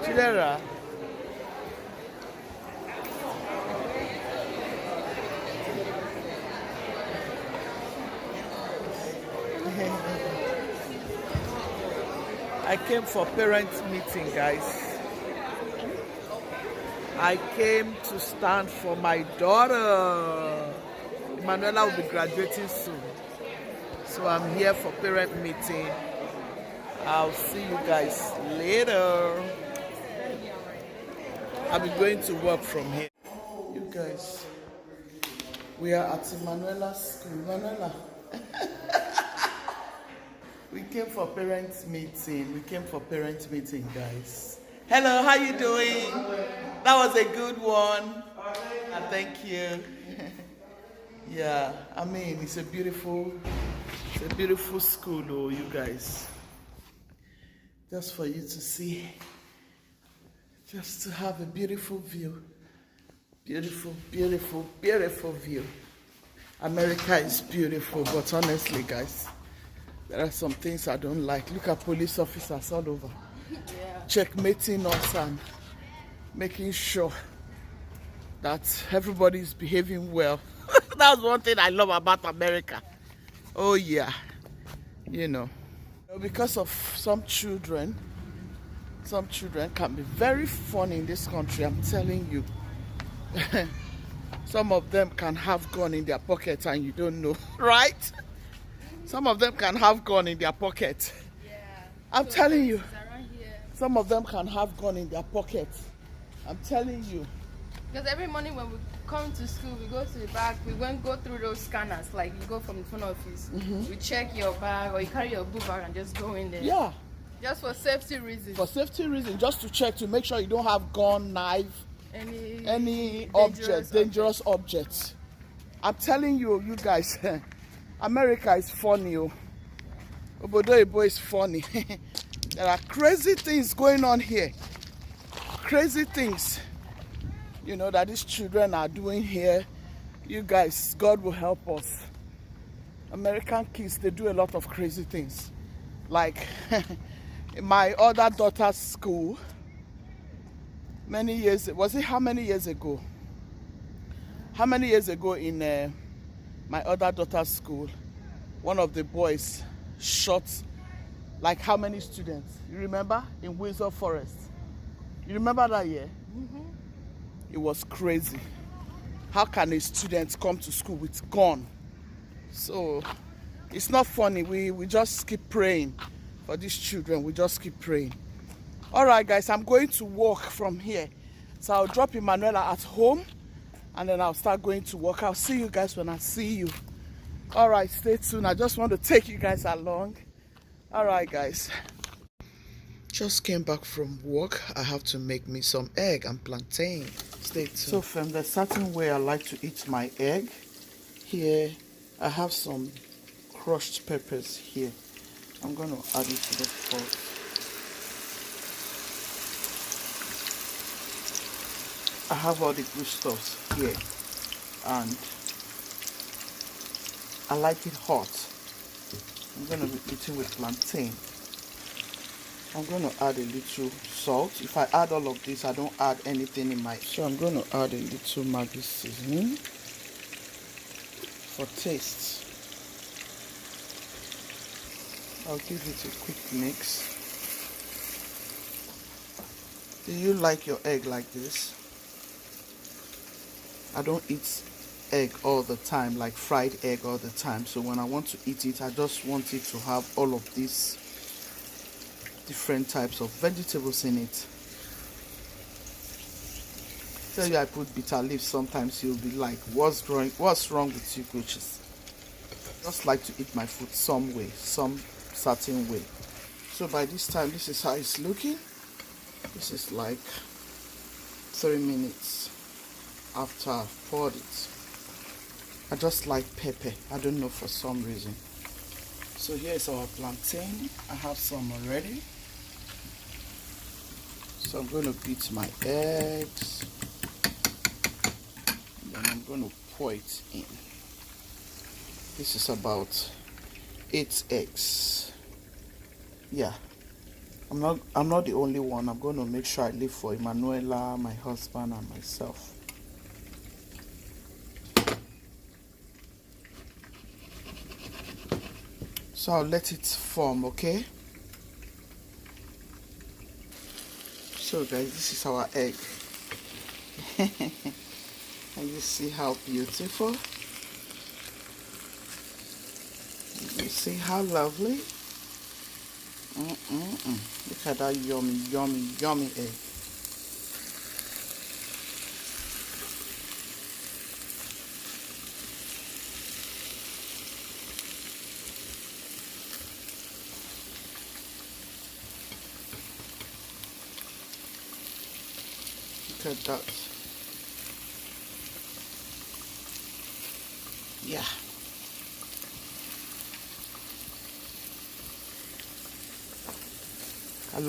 Chidera. I came for parent meeting, guys. I came to stand for my daughter. Emanuela will be graduating soon. So I'm here for parent meeting. I'll see you guys later. I'll be going to work from here. You guys, we are at Emanuela's school. Emanuela. We came for parent meeting. Guys. Hello, how you doing? That was a good one. Thank you. Yeah, I mean, it's a beautiful school, oh, you guys. Just for you to see, just to have a beautiful view. Beautiful view. America is beautiful, but honestly, guys, there are some things I don't like. Look at police officers all over. Yeah. Checkmating us and making sure that everybody is behaving well. That's one thing I love about America. Oh yeah, you know, because of some children can be very funny in this country. I'm telling you. Some of them can have gun in their pocket and you don't know, right? Some of them can have gun in their pocket. Yeah. I'm telling you. Some of them can have gun in their pocket. I'm telling you. Because every morning when we come to school, we go to the back, we won't go through those scanners. Like you go from the phone office, we check your bag or you carry your book bag and just go in there. Yeah. Just for safety reasons. For safety reasons, just to check to make sure you don't have gun, knife, any dangerous objects. I'm telling you, you guys, America is funny. Obodo Ebo is funny. There are crazy things going on here. Crazy things, you know, that these children are doing here. You guys, God will help us. American kids, they do a lot of crazy things. Like in my other daughter's school, many years, was it how many years ago? How many years ago in my other daughter's school, one of the boys shot like how many students? You remember? In Windsor Forest. You remember that year? It was crazy. How can a student come to school with gun? So it's not funny. We just keep praying for these children. We just keep praying. All right, guys, I'm going to walk from here. So I'll drop Emanuela at home and then I'll start going to work. I'll see you guys when I see you. All right, stay tuned. I just want to take you guys along. All right, guys. Just came back from work. I have to make me some egg and plantain. Stay tuned. So from the certain way I like to eat my egg. Here, I have some crushed peppers here. I'm going to add it to the pot. I have all the good stuffs here. And I like it hot. I'm going to be eating with plantain. I'm going to add a little salt. If I add all of this, I don't add anything in my... So I'm going to add a little Maggi seasoning for taste. I'll give it a quick mix. Do you like your egg like this? I don't eat egg all the time, like fried egg all the time. So when I want to eat it, I just want it to have all of these different types of vegetables in it. Tell you I put bitter leaf, sometimes you'll be like, what's wrong with you, Guchies? Just like to eat my food some way, some certain way. So by this time, this is how it's looking. This is like 3 minutes after I've poured it. I just like pepper. I don't know, for some reason. So here's our plantain. I have some already. So I'm going to beat my eggs. And then I'm going to pour it in. This is about 8 eggs. Yeah, I'm not the only one. I'm going to make sure I leave for Emanuela, my husband, and myself. So I'll let it form, okay? So guys, this is our egg. And you see how beautiful? You see how lovely? Look at that yummy, yummy, yummy egg. Look at that. Yeah. I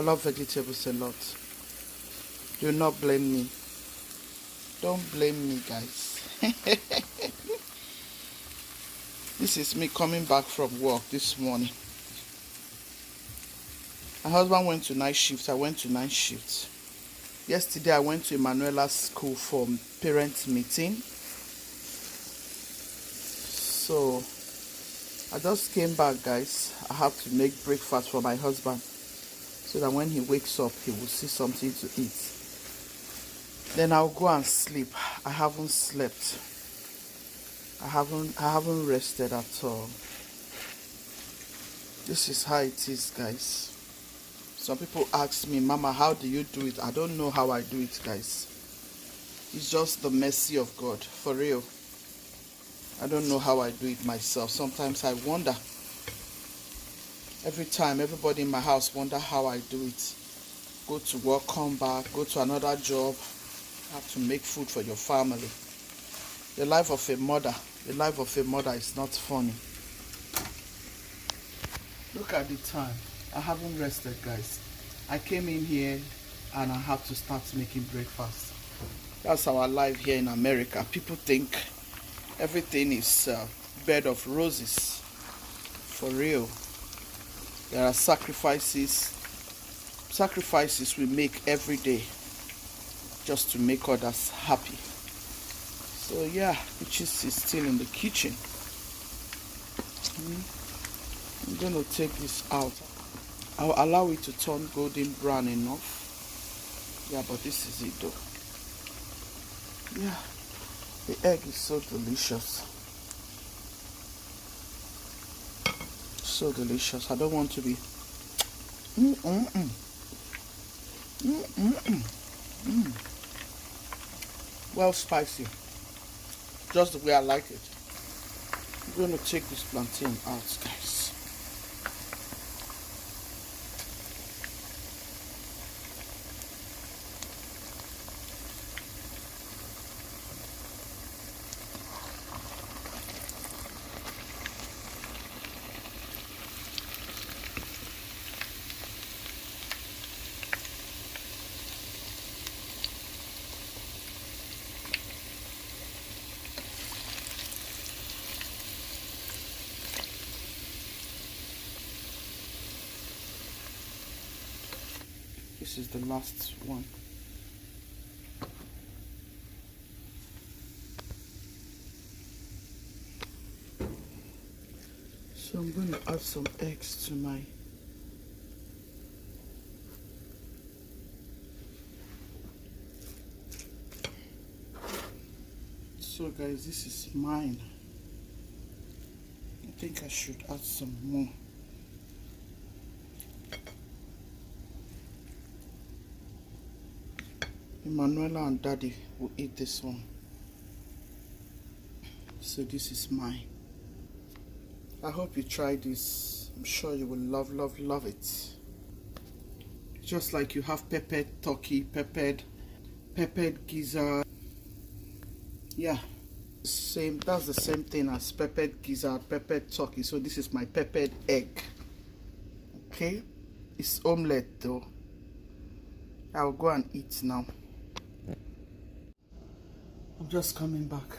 love vegetables a lot. Do not blame me. Don't blame me, guys. This is me coming back from work this morning. My husband went to night shift. I went to night shift. Yesterday I went to Emanuela's school for parent meeting. So I just came back, guys. I have to make breakfast for my husband so that when he wakes up he will see something to eat. Then I'll go and sleep. I haven't slept. I haven't rested at all. This is how it is, guys. Some people ask me, Mama, how do you do it? I don't know how I do it, guys. It's just the mercy of God, for real. I don't know how I do it myself. Sometimes I wonder. Every time, everybody in my house wonder how I do it. Go to work, come back, go to another job. Have to make food for your family. The life of a mother is not funny. Look at the time. I haven't rested, guys. I came in here and I have to start making breakfast. That's our life here in America. People think everything is bed of roses. For real. There are sacrifices we make every day just to make others happy. So yeah, Guchies is still in the kitchen. I'm going to take this out. I'll allow it to turn golden brown enough. Yeah, but this is it though. Yeah, the egg is so delicious. So delicious. I don't want to be well spicy. Just the way I like it. I'm going to take this plantain out, guys. This is the last one. So I'm going to add some eggs to my So guys, this is mine. I think I should add some more. Emanuela and Daddy will eat this one. So this is mine. I hope you try this. I'm sure you will love it. Just like you have peppered turkey, peppered gizzard. Yeah, that's the same thing as peppered gizzard, peppered turkey. So this is my peppered egg. Okay, it's omelette though. I'll go and eat now. I'm just coming back.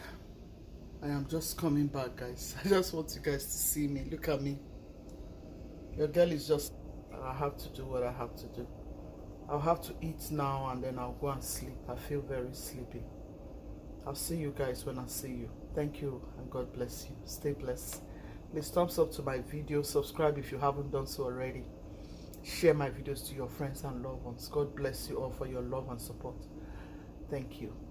I am just coming back, guys. I just want you guys to see me. Look at me. Your girl is just I have to do what I have to do. I'll have to eat now and then I'll go and sleep. I feel very sleepy. I'll see you guys when I see you. Thank you and God bless you. Stay blessed. Please thumbs up to my video. Subscribe if you haven't done so already. Share my videos to your friends and loved ones. God bless you all for your love and support. Thank you.